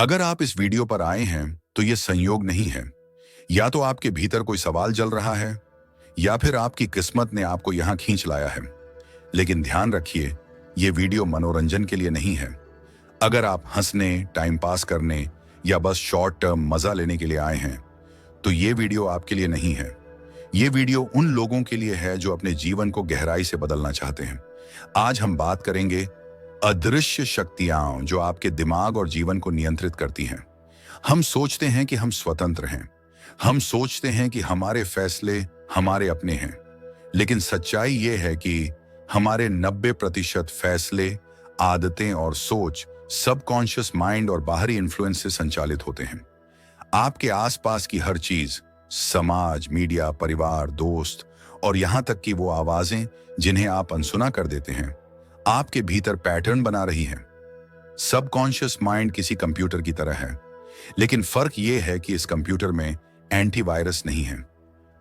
अगर आप इस वीडियो पर आए हैं तो ये संयोग नहीं है। या तो आपके भीतर कोई सवाल जल रहा है या फिर आपकी किस्मत ने आपको यहां खींच लाया है। लेकिन ध्यान रखिए, ये वीडियो मनोरंजन के लिए नहीं है। अगर आप हंसने, टाइम पास करने या बस शॉर्ट टर्म मजा लेने के लिए आए हैं तो ये वीडियो आपके लिए नहीं है। ये वीडियो उन लोगों के लिए है जो अपने जीवन को गहराई से बदलना चाहते हैं। आज हम बात करेंगे अदृश्य शक्तियां जो आपके दिमाग और जीवन को नियंत्रित करती हैं। हम सोचते हैं कि हम स्वतंत्र हैं। हम सोचते हैं कि हमारे फैसले हमारे अपने हैं। लेकिन सच्चाई ये है कि हमारे 90% फैसले, आदतें और सोच सबकॉन्शियस माइंड और बाहरी इन्फ्लुएंस से संचालित होते हैं। आपके आसपास की हर चीज, समाज, मीडिया, परिवार, दोस्त और यहां तक कि वो आवाजें जिन्हें आप अनसुना कर देते हैं, आपके भीतर पैटर्न बना रही हैं। सबकॉन्शियस माइंड किसी कंप्यूटर की तरह है, लेकिन फर्क यह है कि इस कंप्यूटर में एंटीवायरस नहीं है।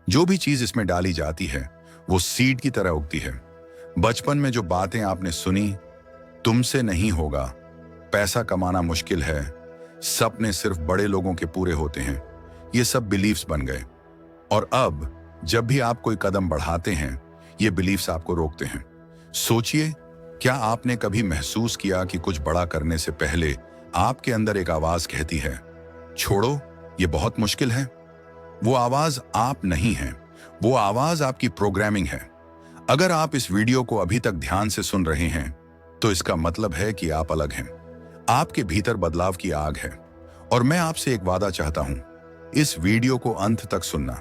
जो भी चीज इसमें डाली जाती है वो सीड की तरह उगती है। बचपन में जो बातें आपने सुनी, तुमसे नहीं होगा, पैसा कमाना मुश्किल है, सपने सिर्फ बड़े लोगों के पूरे होते हैं, ये सब बिलीफ्स बन गए। और अब जब भी आप कोई कदम बढ़ाते हैं, ये बिलीफ्स आपको रोकते हैं। सोचिए, क्या आपने कभी महसूस किया कि कुछ बड़ा करने से पहले आपके अंदर एक आवाज कहती है, छोड़ो, ये बहुत मुश्किल है? वो आवाज आप नहीं है, वो आवाज आपकी प्रोग्रामिंग है। अगर आप इस वीडियो को अभी तक ध्यान से सुन रहे हैं तो इसका मतलब है कि आप अलग हैं। आपके भीतर बदलाव की आग है। और मैं आपसे एक वादा चाहता हूं, इस वीडियो को अंत तक सुनना,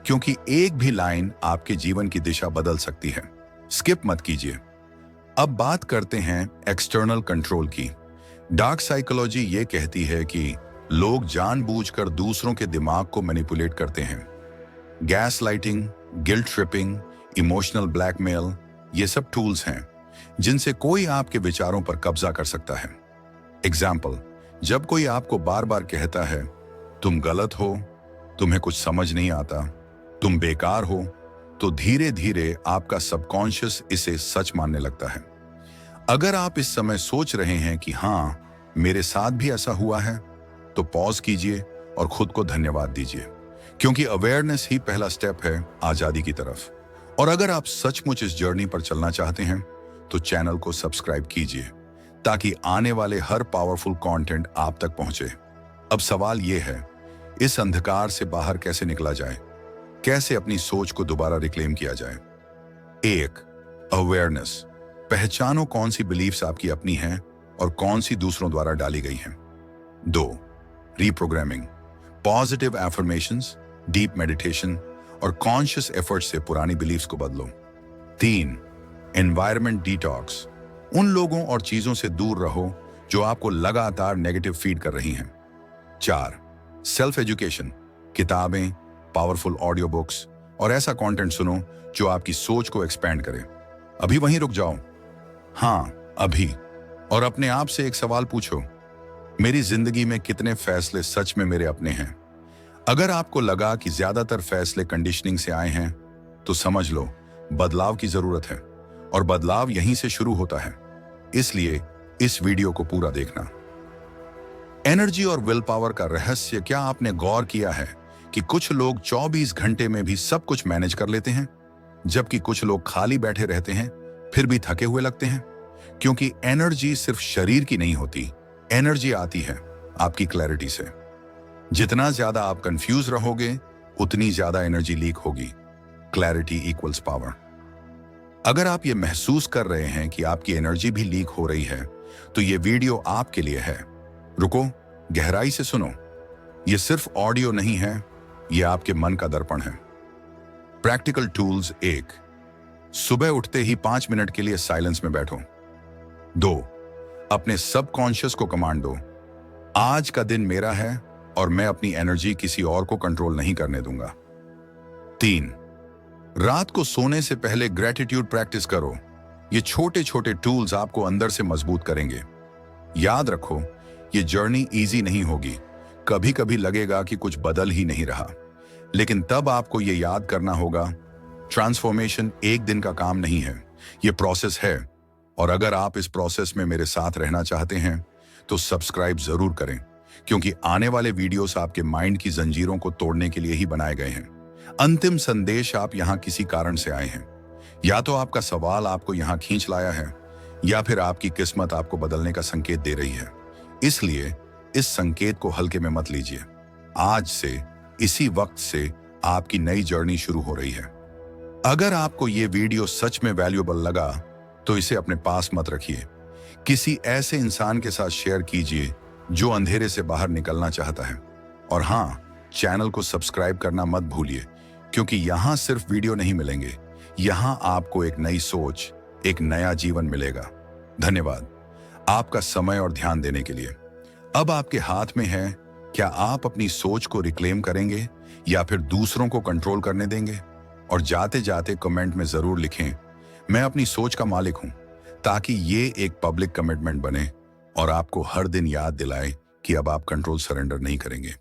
क्योंकि एक भी लाइन आपके जीवन की दिशा बदल सकती है। स्किप मत कीजिए। अब बात करते हैं एक्सटर्नल कंट्रोल की। डार्क साइकोलॉजी ये कहती है कि लोग जानबूझकर दूसरों के दिमाग को मैनिपुलेट करते हैं। Gas lighting, guilt tripping, emotional blackmail, ये सब टूल्स हैं जिनसे कोई आपके विचारों पर कब्जा कर सकता है। एग्जाम्पल, जब कोई आपको बार बार कहता है तुम गलत हो, तुम्हें कुछ समझ नहीं आता, तुम बेकार हो, तो धीरे धीरे आपका सबकॉन्शियस इसे सच मानने लगता है। अगर आप इस समय सोच रहे हैं कि हाँ, मेरे साथ भी ऐसा हुआ है, तो पॉज कीजिए और खुद को धन्यवाद दीजिए, क्योंकि अवेयरनेस ही पहला स्टेप है आजादी की तरफ। और अगर आप सचमुच इस जर्नी पर चलना चाहते हैं तो चैनल को सब्सक्राइब कीजिए ताकि आने वाले हर पावरफुल कंटेंट आप तक पहुंचे। अब सवाल यह है, इस अंधकार से बाहर कैसे निकला जाए? कैसे अपनी सोच को दोबारा रिक्लेम किया जाए? 1. अवेयरनेस। पहचानो कौन सी बिलीफ्स आपकी अपनी हैं और कौन सी दूसरों द्वारा डाली गई हैं। 2. Reprogramming. Positive affirmations, deep meditation और कॉन्शियस एफर्ट से पुरानी बिलीफ्स को बदलो। 3. Environment detox. उन लोगों और चीजों से दूर रहो जो आपको लगातार नेगेटिव फीड कर रही हैं। 4. Self education. किताबें, पावरफुल ऑडियो बुक्स और ऐसा कंटेंट सुनो जो आपकी सोच को एक्सपैंड करे। अभी वहीं रुक जाओ, हाँ अभी, और अपने आप से एक सवाल पूछो, मेरी जिंदगी में कितने फैसले सच में मेरे अपने हैं? अगर आपको लगा कि ज्यादातर फैसले कंडीशनिंग से आए हैं तो समझ लो बदलाव की जरूरत है, और बदलाव यहीं से शुरू होता है। इसलिए इस वीडियो को पूरा देखना। एनर्जी और विल पावर का रहस्य। क्या आपने गौर किया है कि कुछ लोग 24 घंटे में भी सब कुछ मैनेज कर लेते हैं, जबकि कुछ लोग खाली बैठे रहते हैं फिर भी थके हुए लगते हैं? क्योंकि एनर्जी सिर्फ शरीर की नहीं होती, एनर्जी आती है आपकी क्लैरिटी से। जितना ज्यादा आप कंफ्यूज रहोगे उतनी ज्यादा एनर्जी लीक होगी। Clarity equals power. अगर आप ये महसूस कर रहे हैं कि आपकी एनर्जी भी लीक हो रही है तो ये वीडियो आपके लिए है। रुको, गहराई से सुनो। ये सिर्फ ऑडियो नहीं है, ये आपके मन का दर्पण है। Practical tools. 1. सुबह उठते ही 5 मिनट के लिए साइलेंस में बैठो। 2. अपने सबकॉन्शियस को कमांड दो, आज का दिन मेरा है और मैं अपनी एनर्जी किसी और को कंट्रोल नहीं करने दूंगा। 3. रात को सोने से पहले ग्रेटिट्यूड प्रैक्टिस करो। ये छोटे छोटे टूल्स आपको अंदर से मजबूत करेंगे। याद रखो, ये जर्नी इजी नहीं होगी। कभी कभी लगेगा कि कुछ बदल ही नहीं रहा, लेकिन तब आपको ये याद करना होगा, ट्रांसफॉर्मेशन एक दिन का काम नहीं है, ये प्रोसेस है। और अगर आप इस प्रोसेस में मेरे साथ रहना चाहते हैं तो सब्सक्राइब जरूर करें, क्योंकि आने वाले वीडियोस आपके माइंड की जंजीरों को तोड़ने के लिए ही बनाए गए हैं। अंतिम संदेश, आप यहाँ किसी कारण से आए हैं। या तो आपका सवाल आपको यहाँ खींच लाया है, या फिर आपकी किस्मत आपको बदलने का संकेत दे रही है। इसलिए इस संकेत को हल्के में मत लीजिए। आज से, इसी वक्त से आपकी नई जर्नी शुरू हो रही है। अगर आपको ये वीडियो सच में वैल्यूएबल लगा तो इसे अपने पास मत रखिए। किसी ऐसे इंसान के साथ शेयर कीजिए जो अंधेरे से बाहर निकलना चाहता है। और हाँ, चैनल को सब्सक्राइब करना मत भूलिए, क्योंकि यहाँ सिर्फ वीडियो नहीं मिलेंगे, यहाँ आपको एक नई सोच, एक नया जीवन मिलेगा। धन्यवाद आपका समय और ध्यान देने के लिए। अब आपके हाथ में है, क्या आप अपनी सोच को रिक्लेम करेंगे या फिर दूसरों को कंट्रोल करने देंगे? और जाते जाते कमेंट में जरूर लिखें, मैं अपनी सोच का मालिक हूं, ताकि ये एक पब्लिक कमिटमेंट बने और आपको हर दिन याद दिलाए कि अब आप कंट्रोल सरेंडर नहीं करेंगे।